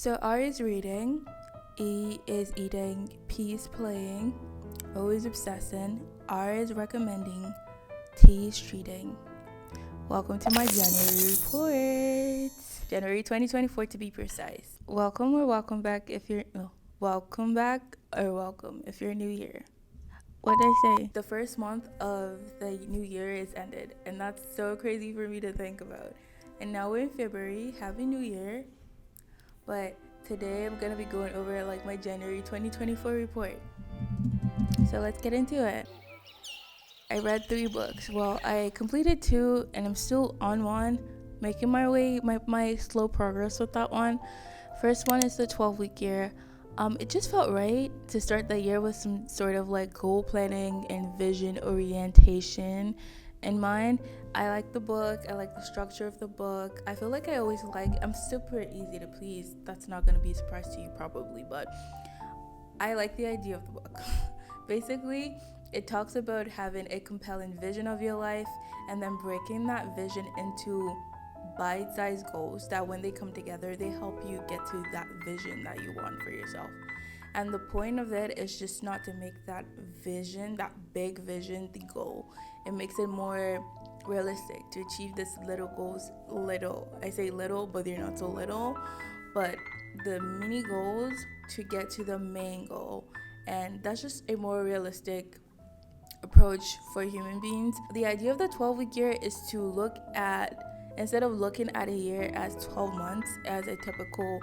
So R is reading, E is eating, P is playing, O is obsessing, R is recommending, T is treating. Welcome to my January report. January 2024 to be precise. Welcome or welcome back if you're welcome back or welcome if you're new here. What did I say? The first month of the new year is ended, and that's so crazy for me to think about. And now we're in February. Happy New Year. But today I'm gonna be going over like my January 2024 report. So let's get into it. I read 3 books. Well, I completed 2 and I'm still on one, making my slow progress with that one. First one is the 12-week year. It just felt right to start the year with some sort of like goal planning and vision orientation in mind. I like the book. I like the structure of the book. I feel like I'm super easy to please. That's not going to be a surprise to you probably, but I like the idea of the book. Basically, it talks about having a compelling vision of your life and then breaking that vision into bite-sized goals that when they come together, they help you get to that vision that you want for yourself. And the point of it is just not to make that vision, that big vision, the goal. It makes it more realistic to achieve this little goals. I say little, but they're not so little. But the mini goals to get to the main goal. And that's just a more realistic approach for human beings. The idea of the 12-week year is to look at, instead of looking at a year as 12 months as a typical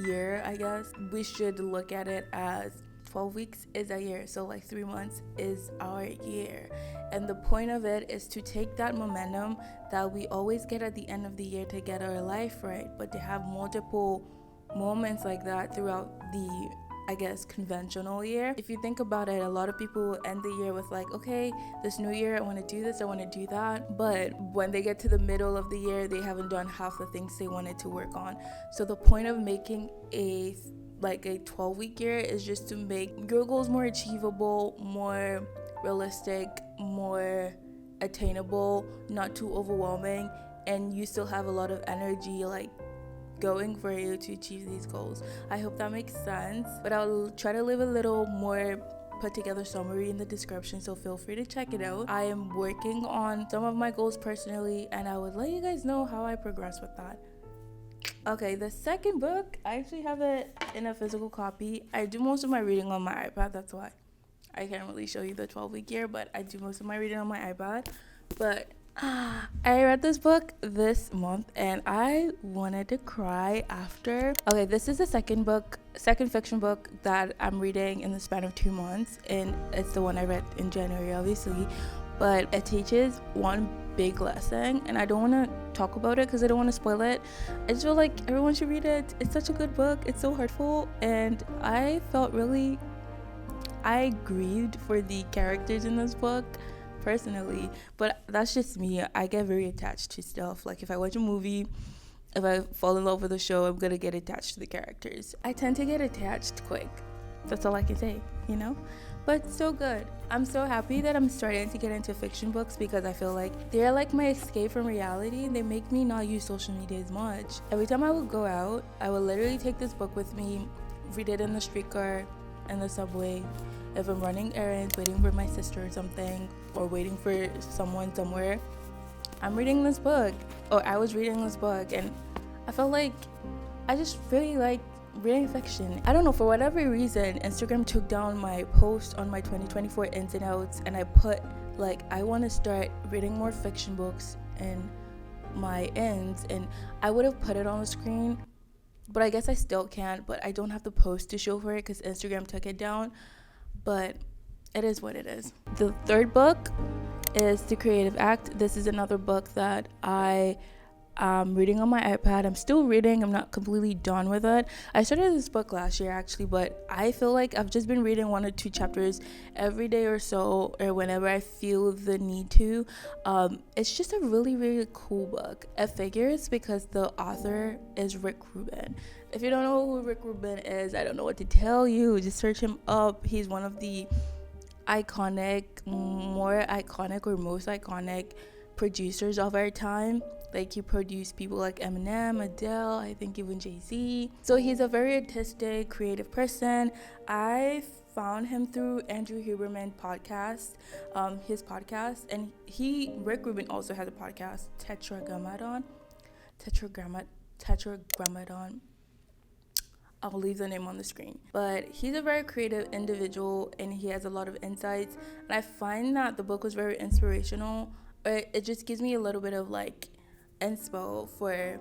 year, I guess, we should look at it as 12 weeks is a year. So 3 months is our year. And the point of it is to take that momentum that we always get at the end of the year to get our life right, but to have multiple moments like that throughout the conventional year. If you think about it, a lot of people end the year with okay, this new year I want to do this, I want to do that, but when they get to the middle of the year, they haven't done half the things they wanted to work on. So the point of making a 12-week year is just to make your goals more achievable, more realistic, more attainable, not too overwhelming, and you still have a lot of energy going for you to achieve these goals. I hope that makes sense, but I'll try to leave a little more put together summary in the description, so feel free to check it out. I am working on some of my goals personally, and I would let you guys know how I progress with that. Okay, the second book, I actually have it in a physical copy. I do most of my reading on my iPad, that's why I can't really show you the 12-week year, but I do most of my reading on my iPad. But I read this book this month and I wanted to cry after. Okay, this is the second fiction book that I'm reading in the span of 2 months, and it's the one I read in January, obviously. But it teaches one big lesson, and I don't want to talk about it because I don't want to spoil it. I just feel like everyone should read it. It's such a good book. It's so heartful, and I grieved for the characters in this book personally, but that's just me. I get very attached to stuff. If I watch a movie, if I fall in love with a show, I'm gonna get attached to the characters. I tend to get attached quick. That's all I can say, but so good. I'm so happy that I'm starting to get into fiction books because I feel like they're my escape from reality. They make me not use social media as much. Every time I would go out, I would literally take this book with me, read it in the streetcar, in the subway. If I'm running errands, waiting for my sister or something, or waiting for someone somewhere, I'm reading this book, or I was reading this book, and I felt like I just really like reading fiction. I don't know, for whatever reason, Instagram took down my post on my 2024 ins and outs, and I put I want to start reading more fiction books in my ins, and I would have put it on the screen, but I guess I still can't. But I don't have the post to show for it because Instagram took it down. But it is what it is. The third book is The Creative Act. This is another book that I am reading on my iPad. I'm still reading. I'm not completely done with it. I started this book last year actually, but I feel like I've just been reading 1 or 2 chapters every day or so, or whenever I feel the need to. It's just a really, really cool book. It figures because the author is Rick Rubin. If you don't know who Rick Rubin is, I don't know what to tell you. Just search him up. He's one of the most iconic producers of our time. Like, he produced people like Eminem, Adele, I think even Jay-Z. So he's a very artistic, creative person. I found him through Andrew Huberman podcast, his podcast, and Rick Rubin also has a podcast, Tetragrammaton. I'll leave the name on the screen. But he's a very creative individual and he has a lot of insights. And I find that the book was very inspirational. It just gives me a little bit of like inspo for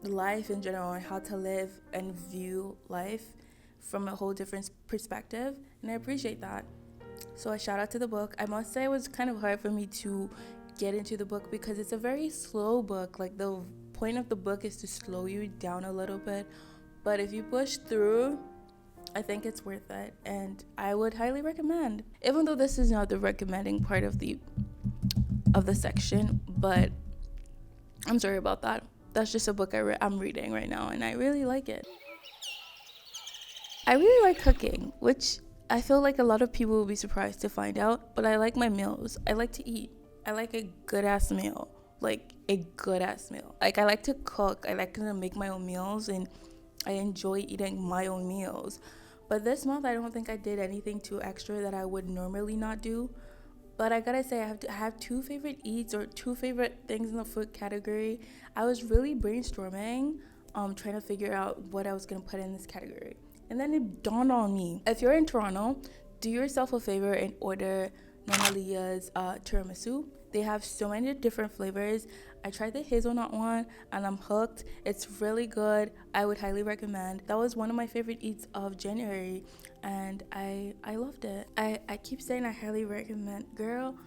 life in general and how to live and view life from a whole different perspective. And I appreciate that. So I shout out to the book. I must say it was kind of hard for me to get into the book because it's a very slow book. Like, the point of the book is to slow you down a little bit. But if you push through, I think it's worth it. And I would highly recommend. Even though this is not the recommending part of the section, but I'm sorry about that. That's just a book I'm reading right now, and I really like it. I really like cooking, which I feel like a lot of people will be surprised to find out, but I like my meals. I like to eat. I like a good-ass meal. Like, a good-ass meal. Like, I like to cook. I like to make my own meals, and I enjoy eating my own meals. But this month, I don't think I did anything too extra that I would normally not do. But I gotta say, I have two favorite eats or two favorite things in the food category. I was really brainstorming, trying to figure out what I was gonna put in this category. And then it dawned on me. If you're in Toronto, do yourself a favor and order Nona Leah's tiramisu. They have so many different flavors. I tried the hazelnut one and I'm hooked. It's really good. I would highly recommend. That was one of my favorite eats of January and I loved it. I keep saying I highly recommend. Girl,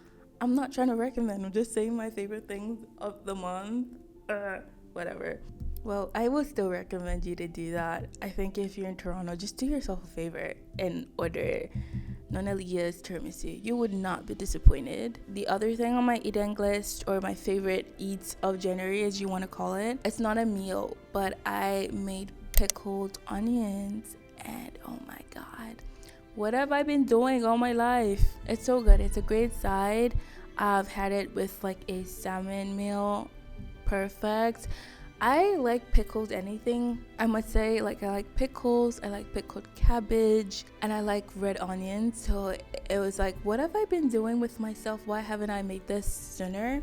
I'm not trying to recommend. I'm just saying my favorite things of the month. Whatever. Well, I would still recommend you to do that. I think if you're in Toronto, just do yourself a favor and order Nona Leah's tiramisu. You would not be disappointed. The other thing on my eating list, or my favorite eats of January, as you want to call it, it's not a meal, but I made pickled onions, and oh my god, what have I been doing all my life? It's so good. It's a great side. I've had it with like a salmon meal. Perfect. I like pickled anything, I must say. Like, I like pickles, I like pickled cabbage, and I like red onions. So it was like, what have I been doing with myself? Why haven't I made this sooner?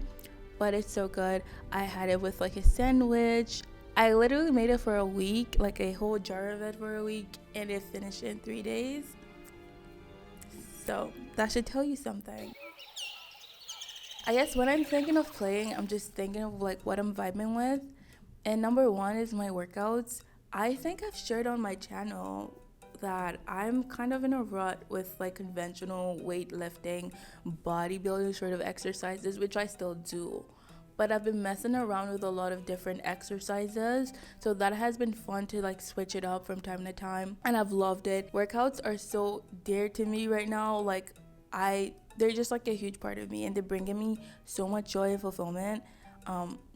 But it's so good. I had it with like a sandwich. I literally made it for a week, like a whole jar of it for a week, and it finished in 3 days. So that should tell you something. I guess when I'm thinking of playing, I'm just thinking of like what I'm vibing with. And number one is my workouts. I think I've shared on my channel that I'm kind of in a rut with like conventional weightlifting, bodybuilding sort of exercises, which I still do. But I've been messing around with a lot of different exercises. So that has been fun to like switch it up from time to time. And I've loved it. Workouts are so dear to me right now. Like, they're just like a huge part of me, and they're bringing me so much joy and fulfillment.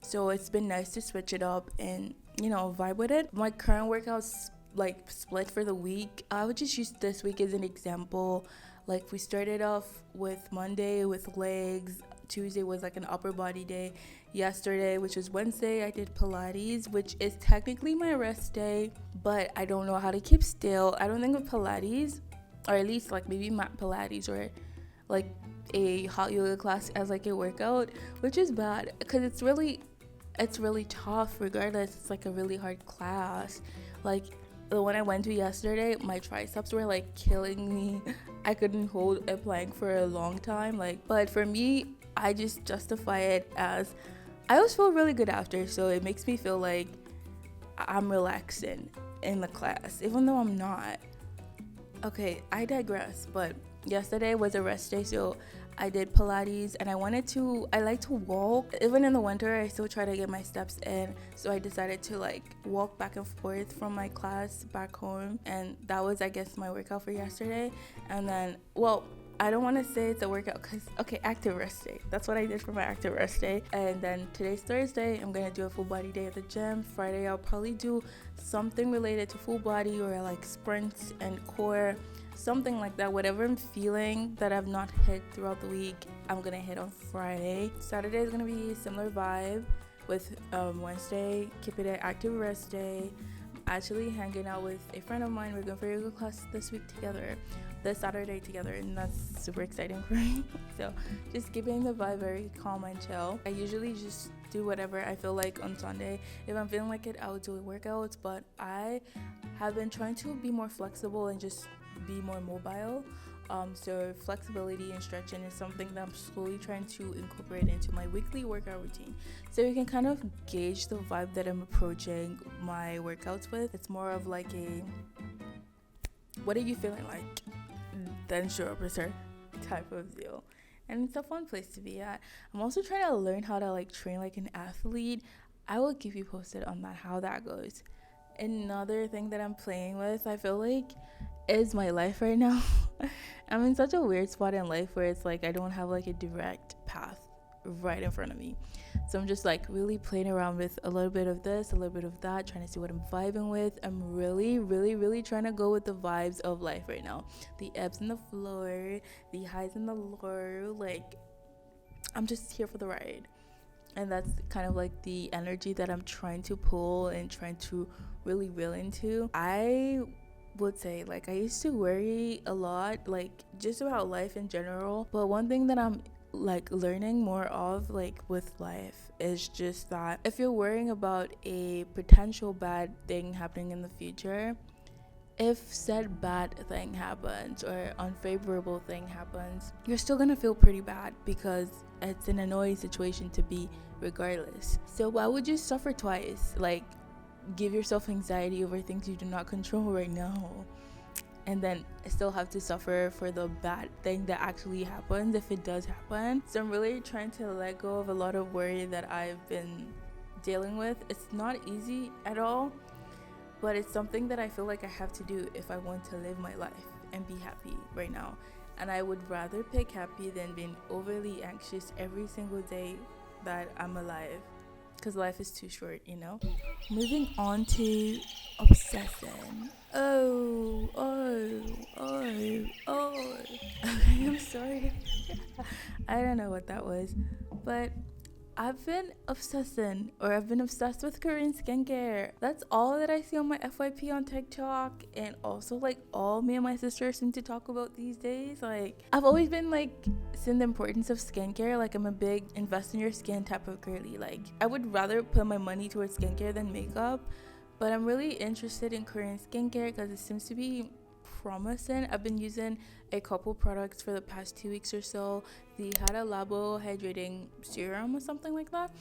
So it's been nice to switch it up and, you know, vibe with it. My current workouts like split for the week. I would just use this week as an example. Like, we started off with Monday with legs. Tuesday was like an upper body day. Yesterday, which was Wednesday, I did Pilates, which is technically my rest day, but I don't know how to keep still. I don't think of Pilates, or at least like maybe mat Pilates or like a hot yoga class, as like a workout, which is bad because it's really tough regardless. It's like a really hard class. Like the one I went to yesterday, my triceps were like killing me. I couldn't hold a plank for a long time. But for me, I just justify it as I always feel really good after, so it makes me feel like I'm relaxing in the class, even though I'm not. Okay, I digress, but yesterday was a rest day, so I did Pilates, and I like to walk. Even in the winter, I still try to get my steps in, so I decided to like walk back and forth from my class back home, and that was, I guess, my workout for yesterday. And then, well, I don't want to say it's a workout because, okay, active rest day. That's what I did for my active rest day. And then today's Thursday, I'm going to do a full body day at the gym. Friday, I'll probably do something related to full body or like sprints and core. something like that. Whatever I'm feeling that I've not hit throughout the week, I'm gonna hit on Friday. Saturday is gonna be a similar vibe with Wednesday, keep it an active rest day. Actually hanging out with a friend of mine. We're going for yoga class this week together, this Saturday together, and that's super exciting for me. So just keeping the vibe very calm and chill. I usually just do whatever I feel like on Sunday. If I'm feeling like it, I would do workouts, but I have been trying to be more flexible and just be more mobile. So flexibility and stretching is something that I'm slowly trying to incorporate into my weekly workout routine. So you can kind of gauge the vibe that I'm approaching my workouts with. It's more of like a, what are you feeling like? Then show up, sir, type of deal. And it's a fun place to be at. I'm also trying to learn how to like train like an athlete. I will keep you posted on that, how that goes. Another thing that I'm playing with, I feel like, is my life right now. I'm in such a weird spot in life where it's like I don't have like a direct path right in front of me. So I'm just like really playing around with a little bit of this, a little bit of that, trying to see what I'm vibing with. I'm really trying to go with the vibes of life right now. The ebbs and the flow, the highs and the low. Like, I'm just here for the ride. And that's kind of like the energy that I'm trying to pull and trying to really reel into. I would say, like, I used to worry a lot, like, just about life in general. But one thing that I'm like learning more of, like, with life is just that if you're worrying about a potential bad thing happening in the future, if said bad thing happens or unfavorable thing happens, you're still gonna feel pretty bad because it's an annoying situation to be regardless. So why would you suffer twice? Like, give yourself anxiety over things you do not control right now, and then still have to suffer for the bad thing that actually happens if it does happen. So I'm really trying to let go of a lot of worry that I've been dealing with. It's not easy at all, but it's something that I feel like I have to do if I want to live my life and be happy right now. And I would rather pick happy than being overly anxious every single day that I'm alive, because life is too short, you know. Moving on to obsessing. Okay, I'm sorry. I don't know what that was, but I've been obsessed with Korean skincare. That's all that I see on my FYP on TikTok, and also like all me and my sister seem to talk about these days. Like, I've always been like seeing the importance of skincare. Like, I'm a big invest in your skin type of girly. Like, I would rather put my money towards skincare than makeup, but I'm really interested in Korean skincare because it seems to be promising. I've been using a couple products for the past 2 weeks or so. The Hada Labo hydrating serum or something like that.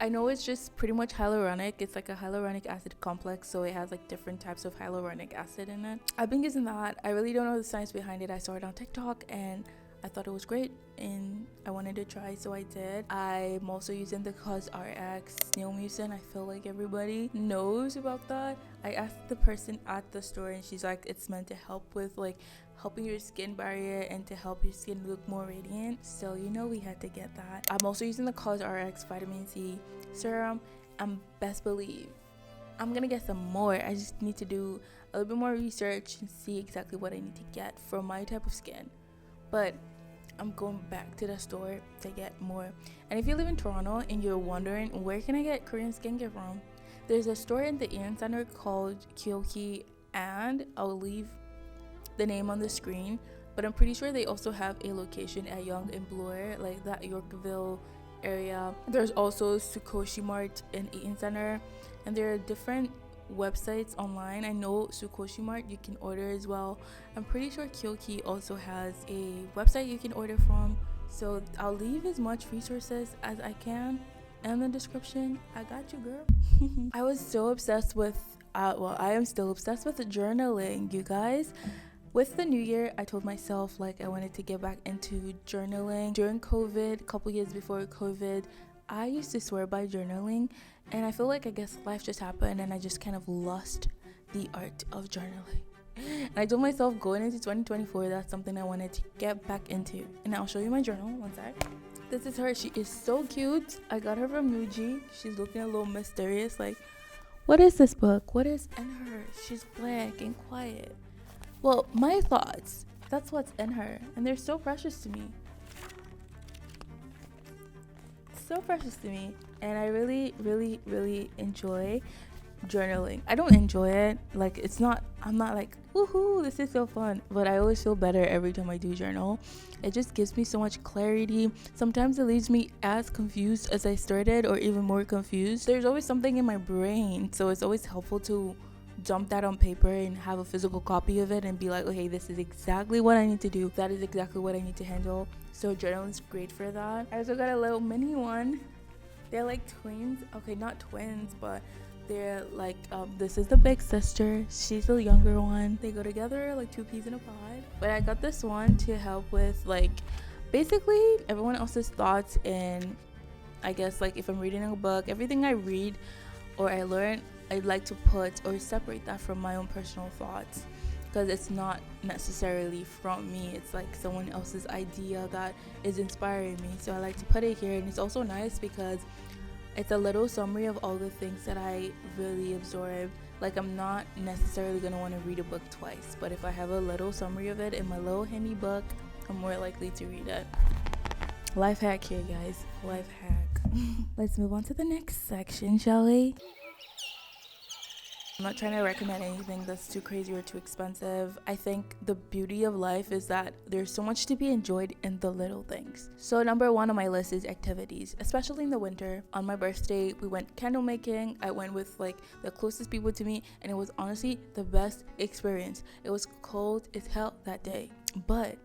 I know it's just pretty much hyaluronic. It's like a hyaluronic acid complex, so it has like different types of hyaluronic acid in it. I've been using that. I really don't know the science behind it. I saw it on TikTok and I thought it was great and I wanted to try, so I did. I'm also using the CosRX Snail Mucin. I feel like everybody knows about that. I asked the person at the store and she's like, it's meant to help with like helping your skin barrier and to help your skin look more radiant. So, you know, we had to get that. I'm also using the CosRX Vitamin C serum, and best believe I'm gonna get some more. I just need to do a little bit more research and see exactly what I need to get for my type of skin. But I'm going back to the store to get more. And if you live in Toronto and you're wondering where can I get Korean skincare from, there's a store in the Ian Center called Kyoki, and I'll leave the name on the screen, but I'm pretty sure they also have a location at Yonge and Bloor, like that Yorkville area. There's also Sukoshi Mart in Eaton Center, and there are different websites online. I know Sukoshi Mart you can order as well. I'm pretty sure Kyoki also has a website you can order from, so I'll leave as much resources as I can in the description. I got you, girl. I was so obsessed with I am still obsessed with journaling, you guys. With the new year, I told myself like I wanted to get back into journaling. During COVID, a couple years before COVID, I used to swear by journaling, and I feel like I guess life just happened and I just kind of lost the art of journaling. And I told myself going into 2024, that's something I wanted to get back into. And I'll show you my journal, one sec. This is her. She is so cute. I got her from Muji. She's looking a little mysterious, like, what is this book? What is in her? She's black and quiet. Well, my thoughts, that's what's in her, and they're so precious to me. So precious to me. And I really, really, really enjoy journaling. I don't enjoy it. Like, I'm not like, woohoo, this is so fun. But I always feel better every time I do journal. It just gives me so much clarity. Sometimes it leaves me as confused as I started, or even more confused. There's always something in my brain, so it's always helpful to dump that on paper and have a physical copy of it and be like, okay, this is exactly what I need to do. That is exactly what I need to handle. So journaling is great for that. I also got a little mini one. They're like twins. Okay, not twins, but they're like, this is the big sister, she's the younger one. They go together like two peas in a pod. But I got this one to help with like basically everyone else's thoughts, and I guess like if I'm reading a book, everything I read or I learn, I'd like to put or separate that from my own personal thoughts, because it's not necessarily from me. It's like someone else's idea that is inspiring me. So I like to put it here, and it's also nice because it's a little summary of all the things that I really absorb. Like, I'm not necessarily going to want to read a book twice, but if I have a little summary of it in my little handy book, I'm more likely to read it. Life hack here, guys. Life hack. Let's move on to the next section, shall we? I'm not trying to recommend anything that's too crazy or too expensive. I think the beauty of life is that there's so much to be enjoyed in the little things. So number one on my list is activities, especially in the winter. On my birthday, we went candle making. I went with like the closest people to me, and it was honestly the best experience. It was cold as hell that day, but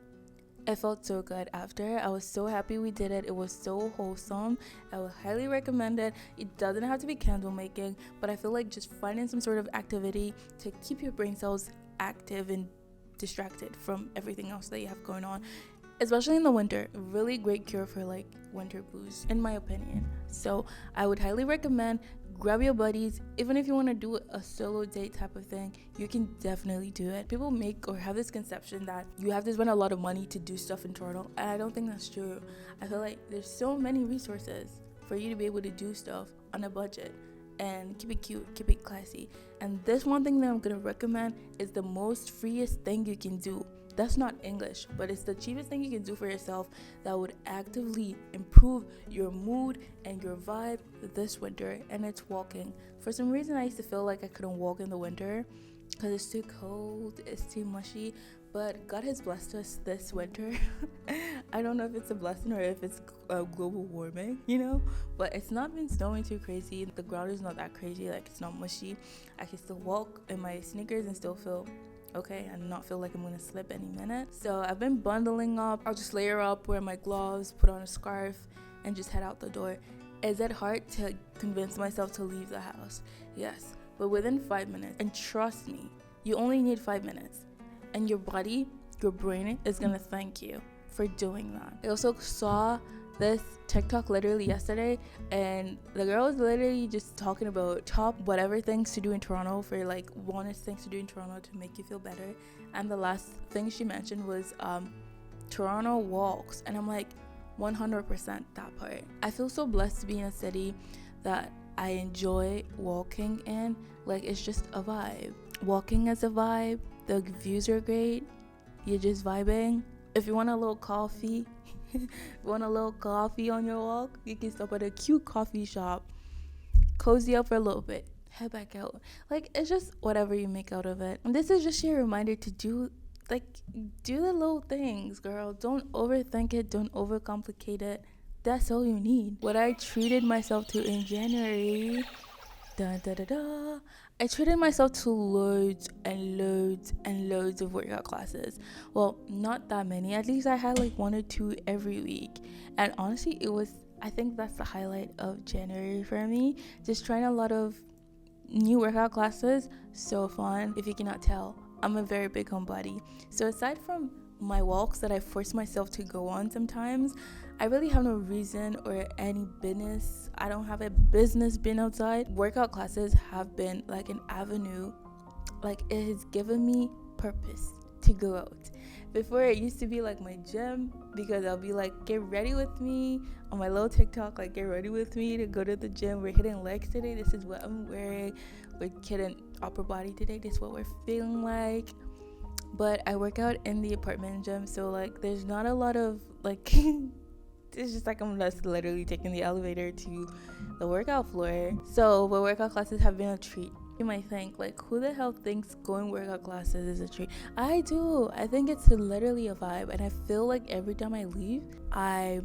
I felt so good after. I was so happy we did it. It was so wholesome. I would highly recommend it. It doesn't have to be candle making, but I feel like just finding some sort of activity to keep your brain cells active and distracted from everything else that you have going on, especially in the winter. Really great cure for like winter blues, in my opinion. So I would highly recommend grab your buddies. Even if you want to do a solo date type of thing, you can definitely do it. People make or have this conception that you have to spend a lot of money to do stuff in Toronto, and I don't think that's true. I feel like there's so many resources for you to be able to do stuff on a budget and keep it cute, keep it classy. And this one thing that I'm gonna recommend is the most freest thing you can do. That's not English, but it's the cheapest thing you can do for yourself that would actively improve your mood and your vibe this winter, and it's walking. For some reason, I used to feel like I couldn't walk in the winter because it's too cold, it's too mushy, but God has blessed us this winter. I don't know if it's a blessing or if it's global warming, but it's not been snowing too crazy. The ground is not that crazy, like it's not mushy. I can still walk in my sneakers and still feel okay and not feel like I'm gonna slip any minute. So I've been bundling up. I'll just layer up, wear my gloves, put on a scarf, and just head out the door. Is it hard to convince myself to leave the house? Yes, but within 5 minutes, and trust me, you only need 5 minutes, and your body, your brain is gonna thank you for doing that. I also saw this TikTok literally yesterday, and the girl was literally just talking about top whatever things to do in Toronto, for like wellness things to do in Toronto to make you feel better. And the last thing she mentioned was Toronto walks, and I'm like 100% that part. I feel so blessed to be in a city that I enjoy walking in. Like, it's just a vibe. Walking is a vibe. The views are great. You're just vibing. If you want a little coffee on your walk, you can stop at a cute coffee shop, cozy up for a little bit, head back out. Like, it's just whatever you make out of it. And this is just your reminder to do the little things, girl. Don't overthink it, don't overcomplicate it. That's all you need. What I treated myself to in January, I treated myself to loads and loads and loads of workout classes. Well, not that many. At least I had like 1 or 2 every week. And honestly, I think that's the highlight of January for me. Just trying a lot of new workout classes. So fun. If you cannot tell, I'm a very big homebody. So aside from my walks that I force myself to go on sometimes, I really have no reason or any business. I don't have a business being outside. Workout classes have been like an avenue. Like, it has given me purpose to go out. Before, it used to be like my gym, because I'll be like, get ready with me on my little TikTok, like, get ready with me to go to the gym. We're hitting legs today. This is what I'm wearing. We're hitting upper body today. This is what we're feeling like. but I work out in the apartment gym, so like there's not a lot of like it's just like I'm just literally taking the elevator to the workout floor. So my workout classes have been a treat. You might think like, who the hell thinks going workout classes is a treat? I do. I think it's literally a vibe, and I feel like every time I leave, I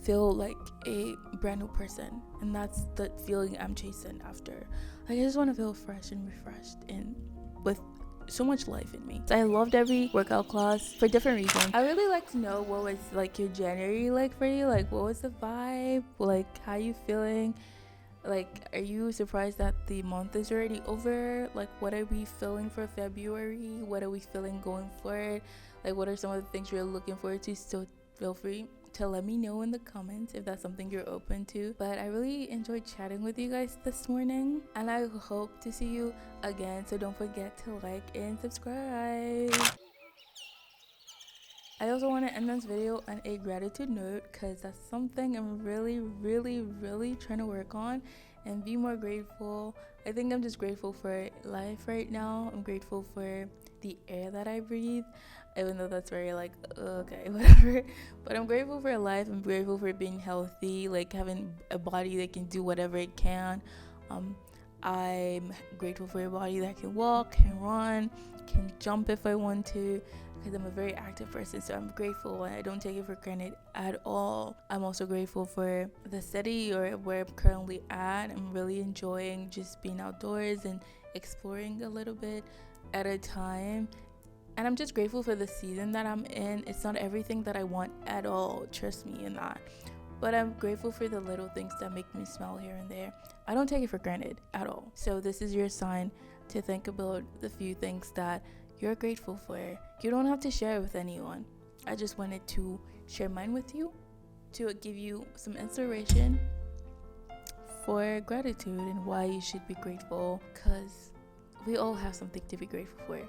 feel like a brand new person, and that's the feeling I'm chasing after. Like I just want to feel fresh and refreshed and with so much life in me. So I loved every workout class for different reasons. I really like to know what was like your January like for you. Like what was the vibe? Like how you feeling? Like are you surprised that the month is already over? Like what are we feeling for February? What are we feeling going forward? Like what are some of the things you're looking forward to? So feel free to let me know in the comments if that's something you're open to. But I really enjoyed chatting with you guys this morning, and I hope to see you again. So don't forget to like and subscribe. I also want to end this video on a gratitude note, because that's something I'm really trying to work on and be more grateful. I think I'm just grateful for life right now. I'm grateful for the air that I breathe, even though that's very like okay whatever, but I'm grateful for life. I'm grateful for being healthy, like having a body that can do whatever it can. I'm grateful for a body that can walk, can run, can jump if I want to, because I'm a very active person. So I'm grateful, and I don't take it for granted at all. I'm also grateful for the city or where I'm currently at. I'm really enjoying just being outdoors and exploring a little bit at a time. And I'm just grateful for the season that I'm in. It's not everything that I want at all, trust me in that. But I'm grateful for the little things that make me smile here and there. I don't take it for granted at all. So this is your sign to think about the few things that you're grateful for. You don't have to share it with anyone. I just wanted to share mine with you to give you some inspiration for gratitude and why you should be grateful, because we all have something to be grateful for.